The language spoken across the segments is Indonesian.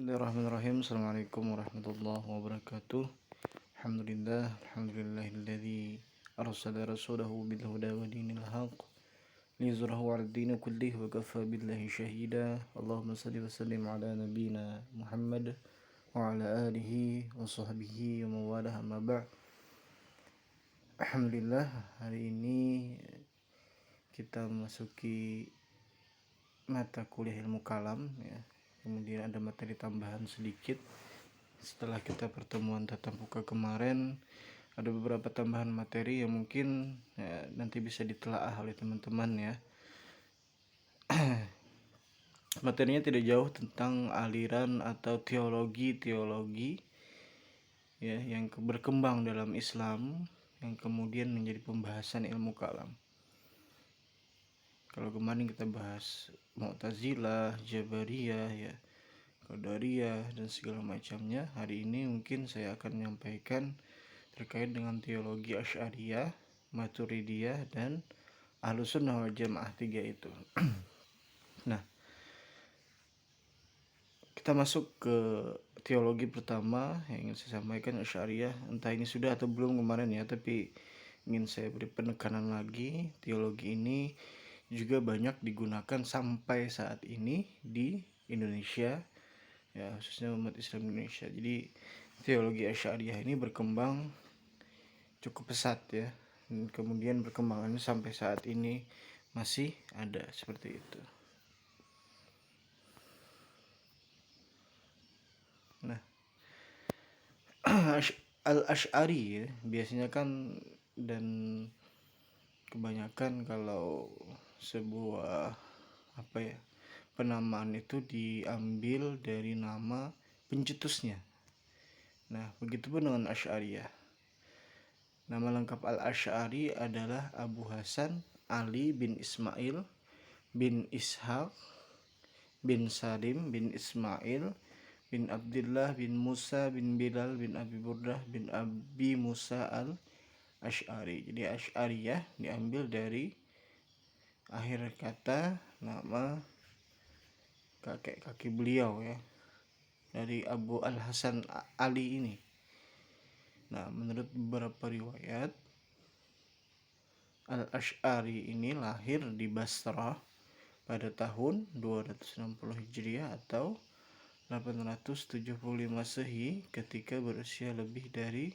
Bismillahirrahmanirrahim. Assalamualaikum warahmatullahi wabarakatuh. Alhamdulillahilladzi arsala rasulahu bil huda wa dinil haqq liyuzhirahu 'alad dini kullih wa kafa billahi syahida. Allahumma shalli wa sallim ala nabiyyina Muhammad wa ala alihi wa sahbihi wa mawalah, amma ba'd. Alhamdulillah, hari ini kita memasuki mata kuliah ilmu kalam ya. Kemudian ada materi tambahan sedikit setelah kita pertemuan tatap muka kemarin. Ada beberapa tambahan materi yang mungkin ya, nanti bisa ditelaah oleh teman-teman ya. Materinya tidak jauh tentang aliran atau teologi ya yang berkembang dalam Islam yang kemudian menjadi pembahasan ilmu kalam. Kalau kemarin kita bahas Mu'tazilah, Jabariyah, ya, Qadariyah dan segala macamnya, hari ini mungkin saya akan menyampaikan terkait dengan teologi Asy'ariyah, Maturidiyah dan Ahlussunnah wal Jamaah, tiga itu. Nah, kita masuk ke teologi pertama yang ingin saya sampaikan, Asy'ariyah. Entah ini sudah atau belum kemarin ya, tapi ingin saya beri penekanan lagi. Teologi ini juga banyak digunakan sampai saat ini di Indonesia ya, khususnya umat Islam Indonesia. Jadi teologi Asy'ariyah ini berkembang cukup pesat ya, dan kemudian perkembangannya sampai saat ini masih ada seperti itu. Nah, Al-Asy'ari ya, biasanya kan dan kebanyakan kalau sebuah penamaan itu diambil dari nama pencetusnya. Nah, begitupun dengan Asy'ariyah. Nama lengkap Al-Asy'ari adalah Abu Hasan Ali bin Ismail bin Ishaq bin Salim bin Ismail bin Abdullah bin Musa bin Bilal bin Abi Burdah bin Abi Musa al-Asy'ari. Jadi Asy'ariyah diambil dari akhir kata nama kakek beliau ya, dari Abu Al-Hasan Ali ini. Nah, menurut beberapa riwayat, Al-Asy'ari ini lahir di Basrah pada tahun 260 Hijriah atau 875 Masehi ketika berusia lebih dari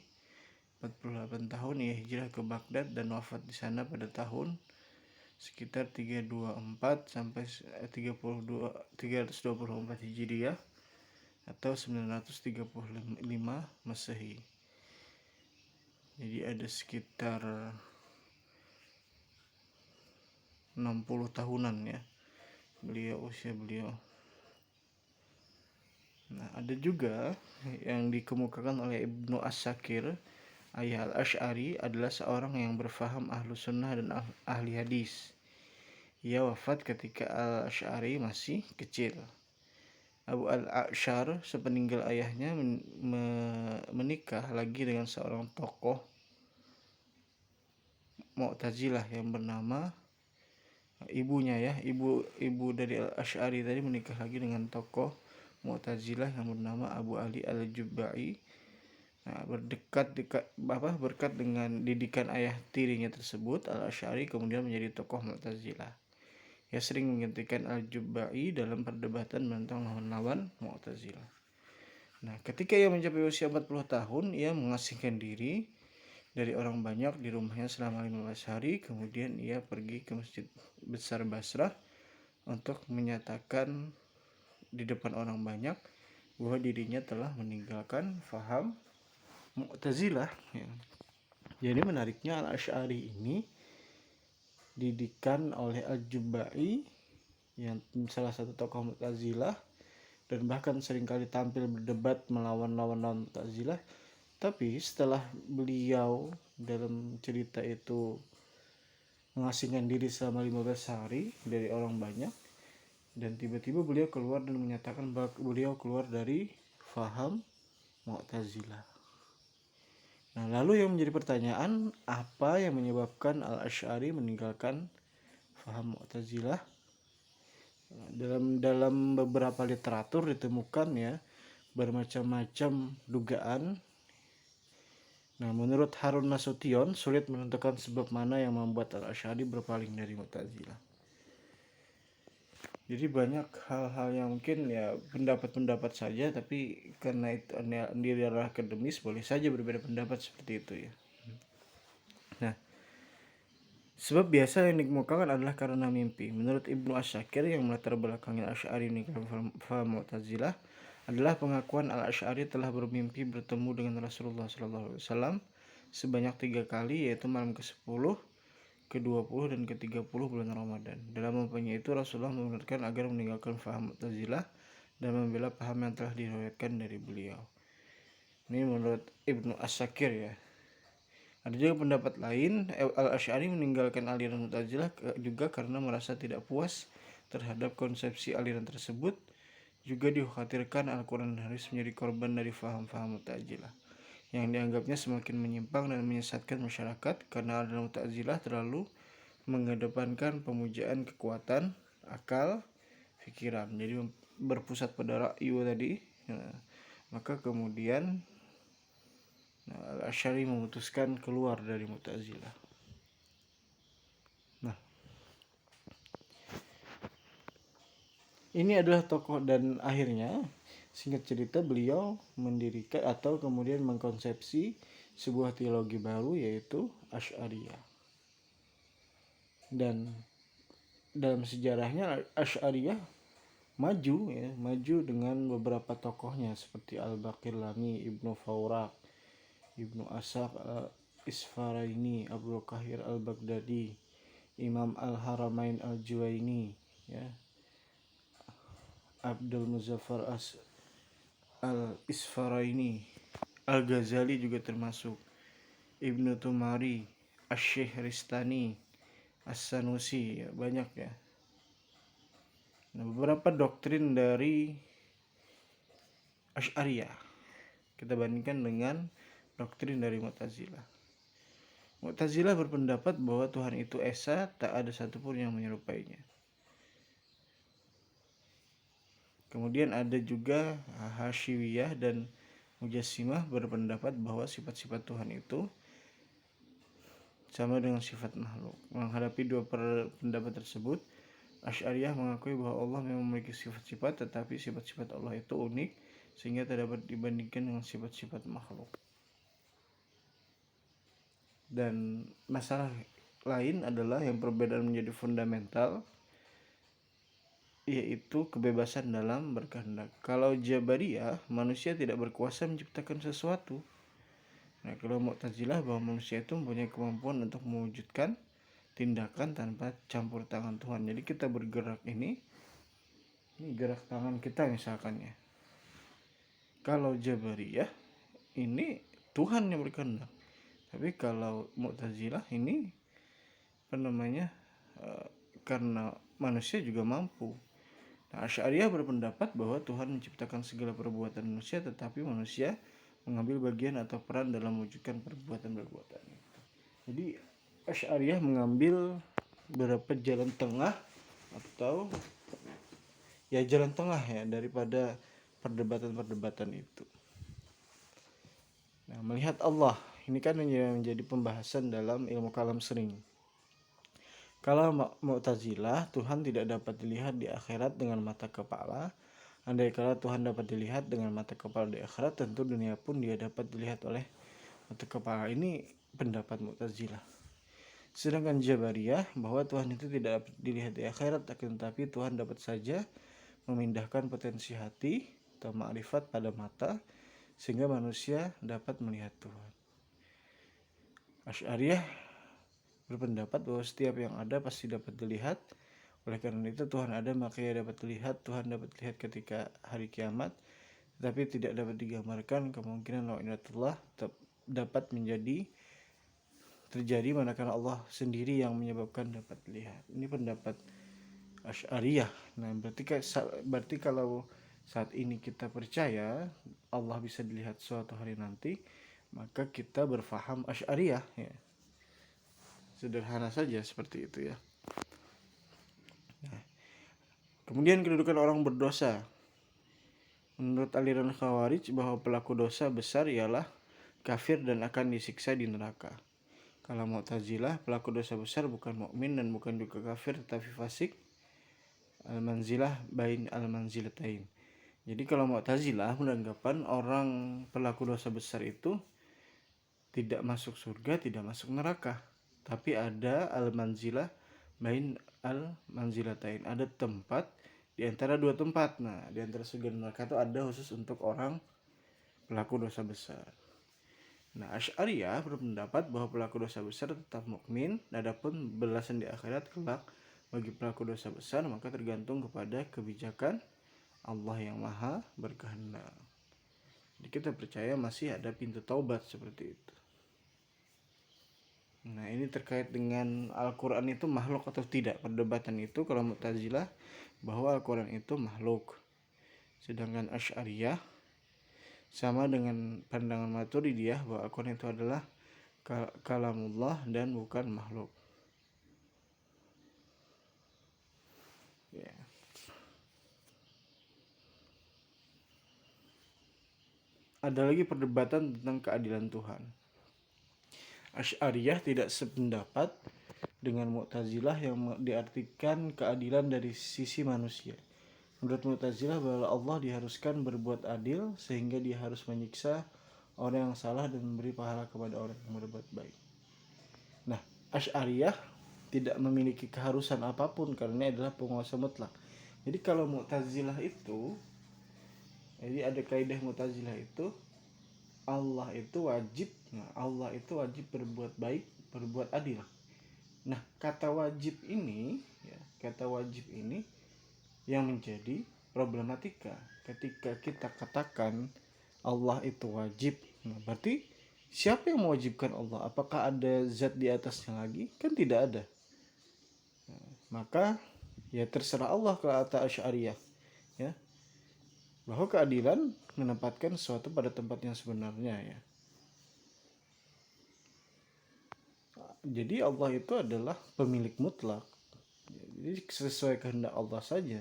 48 tahun ia hijrah ke Baghdad dan wafat di sana pada tahun sekitar 324 sampai 324 Hijriah atau 935 Masehi. Jadi ada sekitar 60 tahunan ya usia beliau. Nah, ada juga yang dikemukakan oleh Ibnu As-Sakir, ayah Al-Asy'ari adalah seorang yang berfaham Ahlus Sunnah dan ahli hadis. Ia wafat ketika Al-Asy'ari masih kecil. Abu Al-A'syar sepeninggal ayahnya menikah lagi dengan seorang tokoh Mu'tazilah yang bernama ibunya ya, ibu dari Al-Asy'ari tadi menikah lagi dengan tokoh Mu'tazilah yang bernama Abu Ali Al-Jubba'i. Nah, berkat dengan didikan ayah tirinya tersebut, Al-Asy'ari kemudian menjadi tokoh Mu'tazilah. Ia sering menggantikan Al-Jubba'i dalam perdebatan menentang lawan Mu'tazilah. Nah, ketika ia mencapai usia 40 tahun, ia mengasingkan diri dari orang banyak di rumahnya selama 15 hari. Kemudian ia pergi ke Masjid Besar Basrah untuk menyatakan di depan orang banyak bahwa dirinya telah meninggalkan faham Mu'tazilah ya. Jadi menariknya Al-Asy'ari ini didikan oleh Al-Jubba'i yang salah satu tokoh Mu'tazilah dan bahkan seringkali tampil berdebat melawan Mu'tazilah. Tapi setelah beliau dalam cerita itu mengasingkan diri selama 15 hari dari orang banyak, dan tiba-tiba beliau keluar dan menyatakan bahwa beliau keluar dari faham Mu'tazilah. Nah, lalu yang menjadi pertanyaan, apa yang menyebabkan Al-Asy'ari meninggalkan faham Mu'tazilah? Dalam beberapa literatur ditemukan ya bermacam-macam dugaan. Nah, menurut Harun Nasution, sulit menentukan sebab mana yang membuat Al-Asy'ari berpaling dari Mu'tazilah. Jadi banyak hal-hal yang mungkin ya pendapat-pendapat saja, tapi karena itu di daerah akademis boleh saja berbeda pendapat seperti itu ya. Nah, sebab biasa yang dikemukakan adalah karena mimpi. Menurut Ibnu Asyakir yang melatar belakangi Al-Asy'ari meninggalkan faham Mu'tazilah adalah pengakuan Al-Asy'ari telah bermimpi bertemu dengan Rasulullah SAW sebanyak 3 kali, yaitu malam ke-10, ke-20 dan ke-30 bulan Ramadan. Dalam mimpinya itu Rasulullah mengingatkan agar meninggalkan faham Mu'tazilah dan membela paham yang telah diriwayatkan dari beliau. Ini menurut Ibnu Asyakir ya. Ada juga pendapat lain, Al-Asy'ari meninggalkan aliran Mu'tazilah juga karena merasa tidak puas terhadap konsepsi aliran tersebut. Juga dikhawatirkan Al-Quran dan hadis menjadi korban dari faham-faham Mu'tazilah yang dianggapnya semakin menyimpang dan menyesatkan masyarakat karena aliran Mu'tazilah terlalu mengedepankan pemujaan kekuatan akal pikiran, jadi berpusat pada ra'yu tadi. Maka kemudian Al-Asy'ari memutuskan keluar dari Mu'tazilah. Nah, ini adalah tokoh dan akhirnya singkat cerita beliau mendirikan atau kemudian mengkonsepsi sebuah teologi baru, yaitu Asy'ariyah. Dan dalam sejarahnya Asy'ariyah maju dengan beberapa tokohnya seperti Al-Baqillani, Ibnu Fawraq, Ibnu Ashaq Al-Isfaraini, Abdul Qahir Al-Baghdadi, Imam Al-Haramain Al-Juwaini ya, Abdul Muzaffar Al-Isfaraini, Al-Ghazali juga termasuk, Ibnu Tumari, Asy-Syaikh Ristani, As-Sanusi, ya, banyak ya. Nah, beberapa doktrin dari Asy'ariyah kita bandingkan dengan doktrin dari Mu'tazilah. Mu'tazilah berpendapat bahwa Tuhan itu esa, tak ada satupun yang menyerupainya. Kemudian ada juga Hasyimiyah dan Mujassimah berpendapat bahwa sifat-sifat Tuhan itu sama dengan sifat makhluk. Menghadapi dua pendapat tersebut, Asy'ariyah mengakui bahwa Allah memang memiliki sifat-sifat, tetapi sifat-sifat Allah itu unik sehingga tidak dapat dibandingkan dengan sifat-sifat makhluk. Dan masalah lain adalah yang perbedaan menjadi fundamental, yaitu kebebasan dalam berkehendak. Kalau Jabariyah, manusia tidak berkuasa menciptakan sesuatu. Nah, kalau Mu'tazilah bahwa manusia itu mempunyai kemampuan untuk mewujudkan tindakan tanpa campur tangan Tuhan. Jadi kita bergerak ini gerak tangan kita misalkan ya. Kalau Jabariyah ini Tuhan yang berkehendak. Tapi kalau Mu'tazilah ini karena manusia juga mampu. Nah, Asy'ariyah berpendapat bahwa Tuhan menciptakan segala perbuatan manusia, tetapi manusia mengambil bagian atau peran dalam mewujudkan perbuatan-perbuatan itu. Jadi Asy'ariyah mengambil beberapa jalan tengah atau ya jalan tengah ya daripada perdebatan-perdebatan itu. Nah, melihat Allah ini kan menjadi pembahasan dalam ilmu kalam sering. Kalau Mu'tazilah, Tuhan tidak dapat dilihat di akhirat dengan mata kepala. Andai kala Tuhan dapat dilihat dengan mata kepala di akhirat, tentu dunia pun dia dapat dilihat oleh mata kepala. Ini pendapat Mu'tazilah. Sedangkan Jabariyah bahwa Tuhan itu tidak dapat dilihat di akhirat, tetapi Tuhan dapat saja memindahkan potensi hati atau ma'rifat pada mata sehingga manusia dapat melihat Tuhan. Asy'ariyah berpendapat bahwa setiap yang ada pasti dapat dilihat. Oleh karena itu Tuhan ada maka ia dapat dilihat. Tuhan dapat dilihat ketika hari kiamat, tetapi tidak dapat digambarkan kemungkinan la'inatullah dapat terjadi manakala Allah sendiri yang menyebabkan dapat dilihat. Ini pendapat Asy'ariyah. Nah, berarti kalau saat ini kita percaya Allah bisa dilihat suatu hari nanti, maka kita berfaham Asy'ariyah ya. Sederhana saja seperti itu ya. Nah, kemudian kedudukan orang berdosa. Menurut aliran Khawarij bahwa pelaku dosa besar ialah kafir dan akan disiksa di neraka. Kalau Mu'tazilah, pelaku dosa besar bukan mukmin dan bukan juga kafir tetapi fasik, al-manzilah bain al-manzilatain. Jadi kalau Mu'tazilah beranggapan orang pelaku dosa besar itu tidak masuk surga, tidak masuk neraka, tapi ada al-manzilah bain al-manzilatain, ada tempat di antara dua tempat. Nah, di antara surga dan neraka itu ada khusus untuk orang pelaku dosa besar. Nah, Asy'ariyah berpendapat bahwa pelaku dosa besar tetap mukmin, adapun balasan di akhirat kelak bagi pelaku dosa besar maka tergantung kepada kebijakan Allah yang maha berkehendak. Jadi kita percaya masih ada pintu taubat seperti itu. Nah, ini terkait dengan Al-Quran itu makhluk atau tidak. Perdebatan itu kalau Mu'tazilah bahwa Al-Quran itu makhluk. Sedangkan Asy'ariyah sama dengan pandangan Maturidiyah bahwa Al-Quran itu adalah kalamullah dan bukan makhluk. Ya. Ada lagi perdebatan tentang keadilan Tuhan. Asy'ariyah tidak sependapat dengan Mu'tazilah yang diartikan keadilan dari sisi manusia. Menurut Mu'tazilah bahwa Allah diharuskan berbuat adil sehingga dia harus menyiksa orang yang salah dan memberi pahala kepada orang yang berbuat baik. Nah, Asy'ariyah tidak memiliki keharusan apapun karena adalah penguasa mutlak. Jadi kalau Mu'tazilah itu, jadi ada kaidah Mu'tazilah itu Allah itu wajib berbuat baik, berbuat adil. Nah, kata wajib ini yang menjadi problematika. Ketika kita katakan Allah itu wajib, nah berarti siapa yang mewajibkan Allah? Apakah ada zat di atasnya lagi? Kan tidak ada. Nah, maka ya terserah Allah kata Asy'ariyah, ya, bahwa keadilan menempatkan sesuatu pada tempat yang sebenarnya, ya. Jadi Allah itu adalah pemilik mutlak. Jadi sesuai kehendak Allah saja.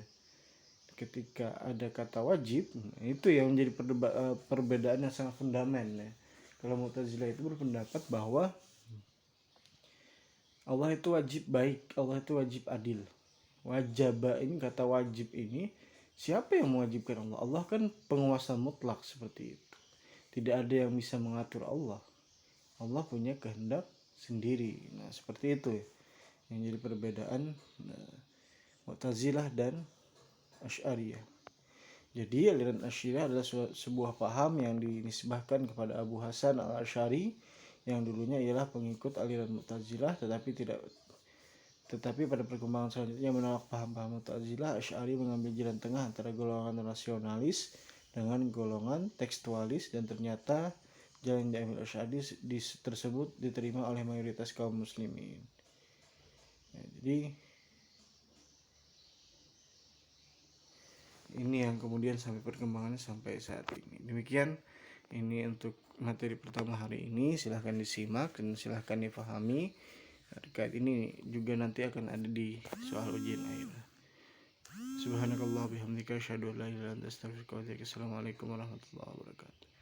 Ketika ada kata wajib, itu yang menjadi perbedaan yang sangat fundamental, ya. Kalau Mu'tazilah itu berpendapat bahwa Allah itu wajib baik, Allah itu wajib adil. Wajaba ini, kata wajib ini, siapa yang mewajibkan Allah? Allah kan penguasa mutlak seperti itu. Tidak ada yang bisa mengatur Allah. Allah punya kehendak sendiri. Nah, seperti itu, ya, yang jadi perbedaan Mu'tazilah dan Asy'ariyah. Jadi aliran Asy'ariyah adalah sebuah paham yang dinisbahkan kepada Abu Hasan al-Asy'ari yang dulunya ialah pengikut aliran Mu'tazilah, tetapi pada perkembangan selanjutnya menolak paham-paham Mu'tazilah. Asy'ari mengambil jalan tengah antara golongan rasionalis dengan golongan tekstualis, dan ternyata jalan yang diambil Asy'ari tersebut diterima oleh mayoritas kaum muslimin. Ya, jadi ini yang kemudian sampai perkembangannya sampai saat ini. Demikian ini untuk materi pertama hari ini. Silahkan disimak dan silahkan dipahami. Terkait ini juga nanti akan ada di soal ujian akhir. Subhanakallah bihamdika asyhadu an la ilaha illa anta astaghfiruka wa atubu ilaik. Assalamualaikum warahmatullahi wabarakatuh.